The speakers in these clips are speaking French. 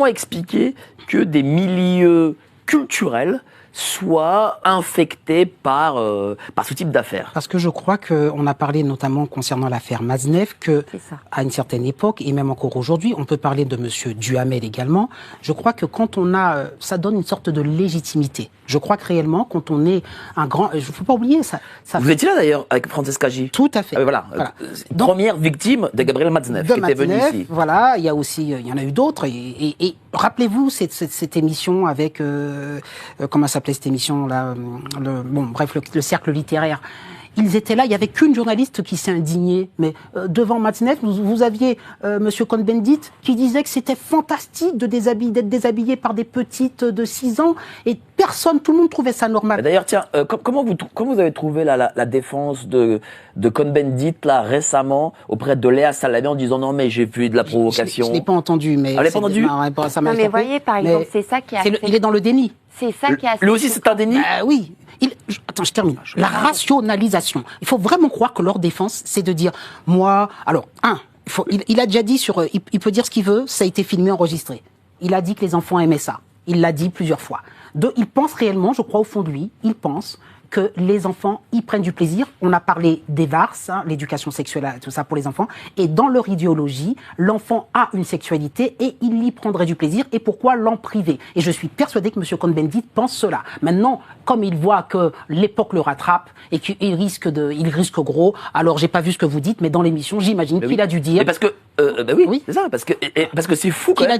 comment expliquer que des milieux culturels soient infectés par ce type d'affaires? Parce que je crois qu'on a parlé notamment concernant l'affaire Maznev, à une certaine époque, et même encore aujourd'hui, on peut parler de M. Duhamel également. Je crois que quand on a, ça donne une sorte de légitimité. Je crois que réellement, quand on est un grand, il ne faut pas oublier ça. Vous étiez là d'ailleurs avec Francesca J. Tout à fait. Voilà. Donc, première victime de Gabriel Maznev, qui était venu ici. Voilà, il y en a eu d'autres. Et rappelez-vous cette émission avec, comment s'appelait cette émission-là, le cercle littéraire. Ils étaient là, il n'y avait qu'une journaliste qui s'est indignée. Mais devant Maznev, vous aviez M. Cohn-Bendit qui disait que c'était fantastique d'être déshabillé par des petites de 6 ans. Et tout le monde trouvait ça normal. D'ailleurs, tiens, comment vous avez trouvé la défense de Cohn-Bendit là récemment auprès de Léa Salamé en disant non mais j'ai vu de la provocation? Je ne l'ai pas entendu, mais vous l'avez pas entendu? Ça m'a non mais vous voyez, par exemple, c'est ça qui a... il est dans le déni. C'est ça qui a... Lui aussi, c'est un déni? Oui. Attends, je termine. La rationalisation. Il faut vraiment croire que leur défense, c'est de dire, moi... Alors, il a déjà dit il peut dire ce qu'il veut, ça a été filmé, enregistré. Il a dit que les enfants aimaient ça. Il l'a dit plusieurs fois. Il pense réellement, je crois au fond de lui, il pense que les enfants y prennent du plaisir. On a parlé des VARS, l'éducation sexuelle, tout ça pour les enfants. Et dans leur idéologie, l'enfant a une sexualité et il y prendrait du plaisir. Et pourquoi l'en priver? Et je suis persuadé que M. Cohn-Bendit pense cela. Maintenant, comme il voit que l'époque le rattrape et qu'il risque gros, alors j'ai pas vu ce que vous dites, mais dans l'émission, j'imagine qu'il a dû dire... Mais parce que... oui, c'est ça, parce que c'est fou quand même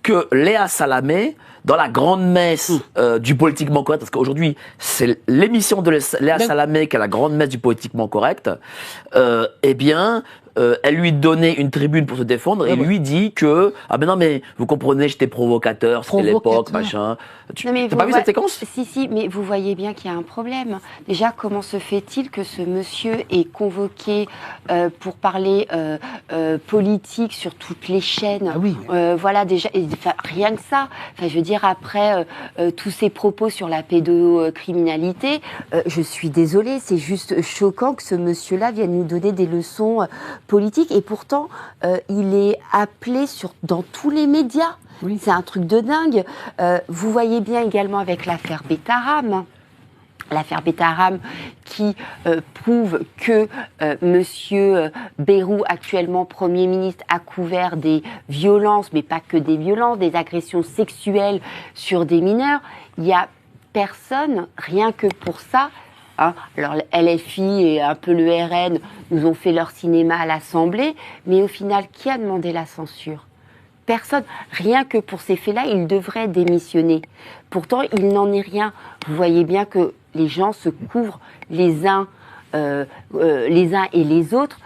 que Léa Salamé, dans la grande messe du politiquement correct, parce qu'aujourd'hui, c'est l'émission de Léa Salamé qui est la grande messe du politiquement correct, eh bien... elle lui donnait une tribune pour se défendre et lui dit que mais non mais vous comprenez, j'étais provocateur, c'était l'époque, machin. T'as pas vu cette séquence? Si, mais vous voyez bien qu'il y a un problème. Déjà, comment se fait-il que ce monsieur est convoqué pour parler politique sur toutes les chaînes? Voilà, déjà, rien que ça. Enfin, je veux dire, après tous ces propos sur la pédocriminalité, je suis désolée, c'est juste choquant que ce monsieur-là vienne nous donner des leçons politique et pourtant il est appelé dans tous les médias. Oui. C'est un truc de dingue. Vous voyez bien également avec l'affaire Betaram. L'affaire Betaram qui prouve que Monsieur Bayrou, actuellement Premier ministre, a couvert des violences, mais pas que des violences, des agressions sexuelles sur des mineurs. Il n'y a personne, rien que pour ça. Alors LFI et un peu le RN nous ont fait leur cinéma à l'Assemblée, mais au final, qui a demandé la censure? Personne. Rien que pour ces faits-là, il devrait démissionner. Pourtant, il n'en est rien. Vous voyez bien que les gens se couvrent les uns et les autres.